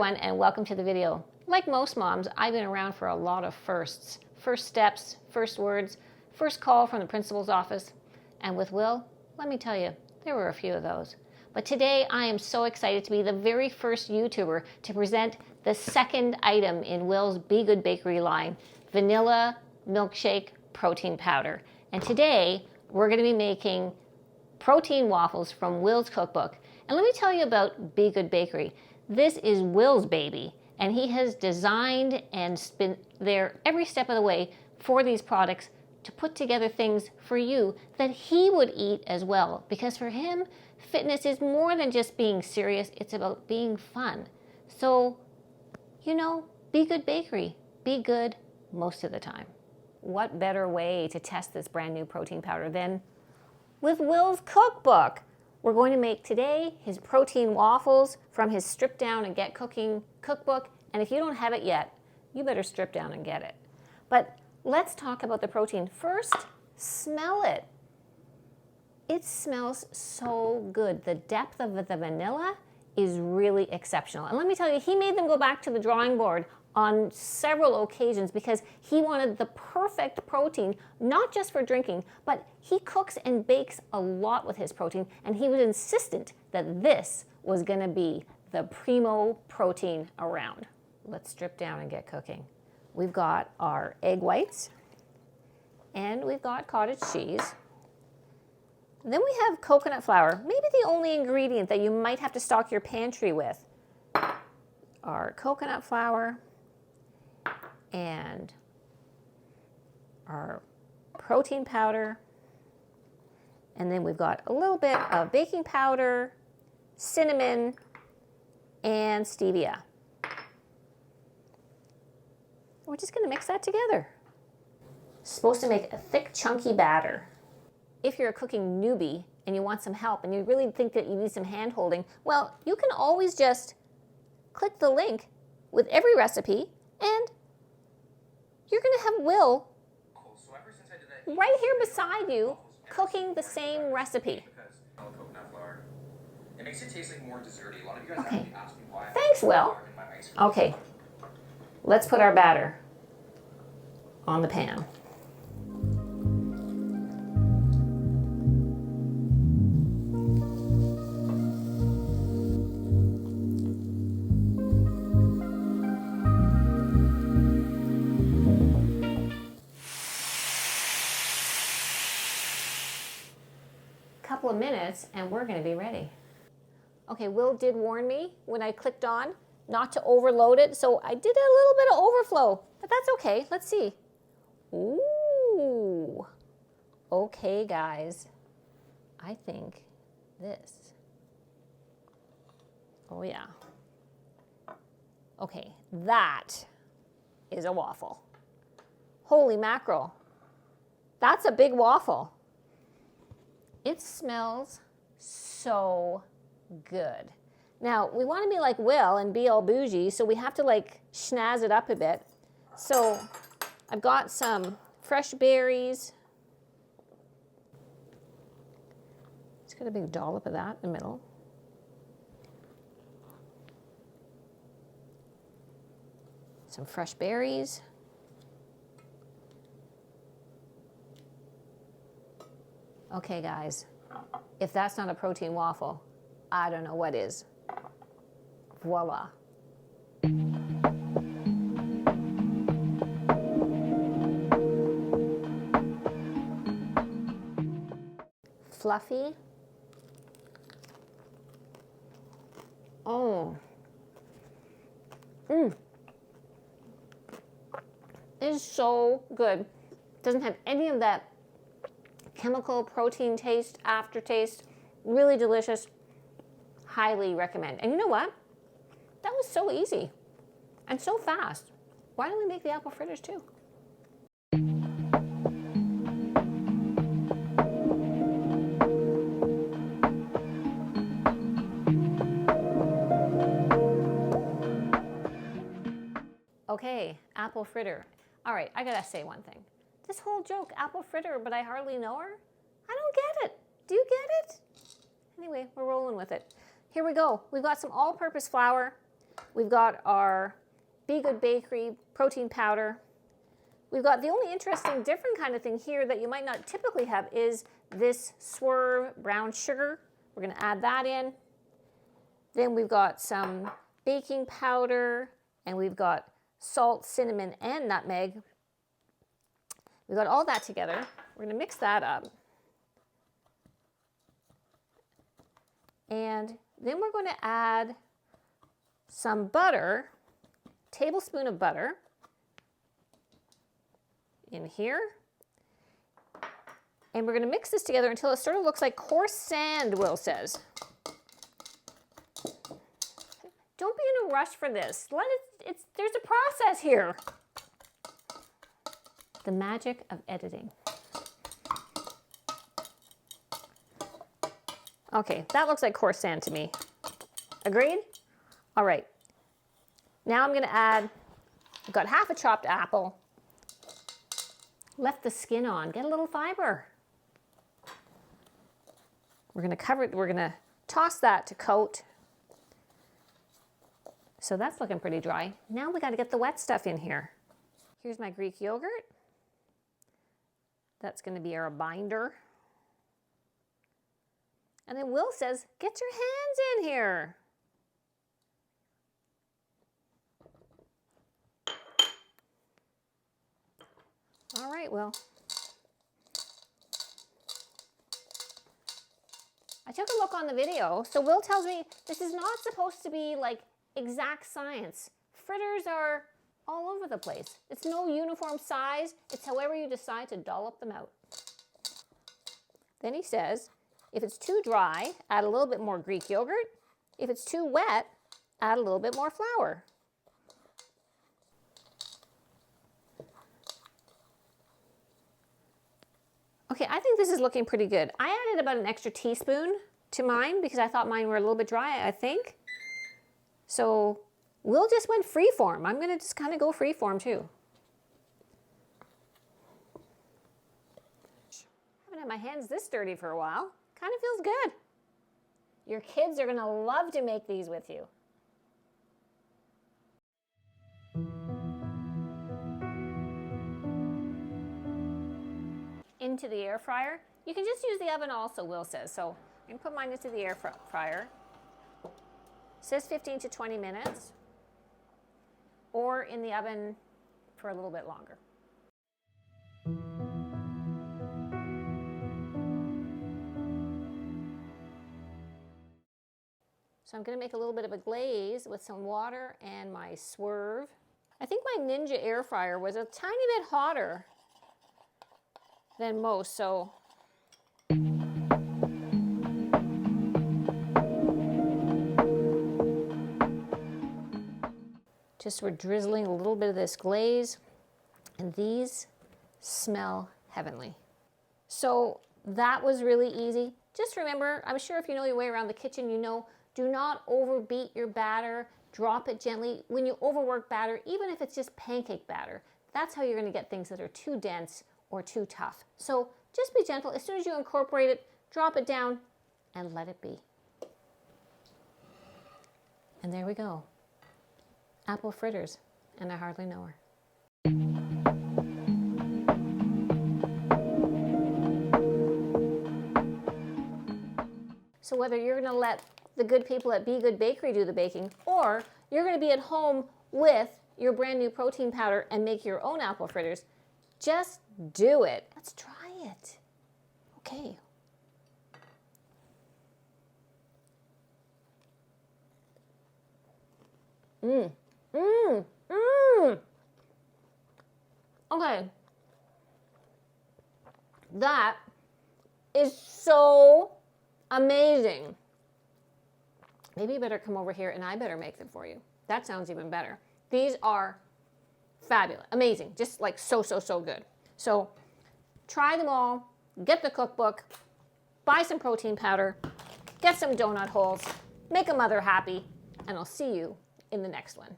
everyone, and welcome to the video. Like most moms, I've been around for a lot of firsts. First steps, first words, first call from the principal's office. And with Will, let me tell you, there were a few of those. But today I am so excited to be the very first YouTuber to present the second item in Will's Be Good Bakery line, vanilla milkshake protein powder. And today we're going to be making protein waffles from Will's cookbook. And let me tell you about Be Good Bakery. This is Will's baby, and he has designed and been there every step of the way for these products to put together things for you that he would eat as well. Because for him, fitness is more than just being serious, it's about being fun. So, you know, Be Good Bakery. Be good most of the time. What better way to test this brand new protein powder than with Will's cookbook? We're going to make today his protein waffles from his Strip Down and Get Cooking cookbook. And if you don't have it yet, you better strip down and get it. But let's talk about the protein. First, smell it. It smells so good. The depth of the vanilla is really exceptional. And let me tell you, he made them go back to the drawing board on several occasions because he wanted the perfect protein, not just for drinking, but he cooks and bakes a lot with his protein, and he was insistent that this was going to be the primo protein around. Let's strip down and get cooking. We've got our egg whites, and we've got cottage cheese. Then we have coconut flour, maybe the only ingredient that you might have to stock your pantry with. Our coconut flour and our protein powder. And then we've got a little bit of baking powder, cinnamon, and stevia. We're just going to mix that together. It's supposed to make a thick, chunky batter. If you're a cooking newbie and you want some help and you really think that you need some hand holding, well, you can always just click the link with every recipe and you're going to have Will right here beside you cooking the same recipe. It makes it taste like more desserty. A lot of you guys Okay. actually asked me why. Thanks, Will. Okay, let's put our batter on the pan. Couple of minutes and we're going to be ready. Okay, Will did warn me when I clicked on not to overload it, so I did a little bit of overflow, but that's okay. Let's see. Ooh. Okay, guys. I think this. Oh yeah. Okay, that is a waffle. Holy mackerel. That's a big waffle. It smells so good. Now, we want to be like Will and be all bougie, so we have to like schnazz it up a bit. So I've got some fresh berries. Let's get a big dollop of that in the middle. Some fresh berries. Okay, guys, if that's not a protein waffle, I don't know what is. Voila. Fluffy. Oh. It is so good. Doesn't have any of that chemical protein taste, aftertaste. Really delicious. Highly recommend. And you know what? That was so easy and so fast. Why don't we make the apple fritters too? Okay, apple fritter. All right, I gotta say one thing. This whole joke, apple fritter, but I hardly know her? I don't get it. Do you get it? Anyway, we're rolling with it. Here we go. We've got some all-purpose flour. We've got our Be Good Bakery protein powder. We've got the only interesting different kind of thing here that you might not typically have is this Swerve brown sugar. We're going to add that in. Then we've got some baking powder, and we've got salt, cinnamon, and nutmeg. We've got all that together. We're going to mix that up. And then we're going to add some butter, tablespoon of butter in here. And we're going to mix this together until it sort of looks like coarse sand, Will says. Don't be in a rush for this. There's a process here. The magic of editing. Okay, that looks like coarse sand to me. Agreed? All right. Now I'm going to add, I've got half a chopped apple. Left the skin on. Get a little fiber. We're going to cover it. We're going to toss that to coat. So that's looking pretty dry. Now we got to get the wet stuff in here. Here's my Greek yogurt. That's going to be our binder. And then Will says, get your hands in here. All right, Will. I took a look on the video. So Will tells me this is not supposed to be like exact science. Fritters are all over the place. It's no uniform size. It's however you decide to dollop them out. Then he says, if it's too dry, add a little bit more Greek yogurt. If it's too wet, add a little bit more flour. Okay, I think this is looking pretty good. I added about an extra teaspoon to mine because I thought mine were a little bit dry, I think. So Will just went freeform. I'm going to just kind of go freeform too. Haven't had my hands this dirty for a while. Kind of feels good. Your kids are going to love to make these with you. Into the air fryer. You can just use the oven also, Will says. So I'm going to put mine into the air fryer. It says 15 to 20 minutes. Or in the oven for a little bit longer. So I'm going to make a little bit of a glaze with some water and my Swerve. I think my Ninja air fryer was a tiny bit hotter than most, so just we're drizzling a little bit of this glaze, and these smell heavenly. So that was really easy. Just remember, I'm sure if you know your way around the kitchen, you know, do not overbeat your batter. Drop it gently. When you overwork batter, even if it's just pancake batter, that's how you're going to get things that are too dense or too tough. So just be gentle. As soon as you incorporate it, drop it down and let it be. And there we go. Apple fritters, and I hardly know her. So whether you're going to let the good people at Be Good Bakery do the baking, or you're going to be at home with your brand new protein powder and make your own apple fritters, just do it. Let's try it. Okay. Okay. That is so amazing. Maybe you better come over here and I better make them for you. That sounds even better. These are fabulous, amazing, just like so good. So try them all, get the cookbook, buy some protein powder, get some donut holes, make a mother happy, and I'll see you in the next one.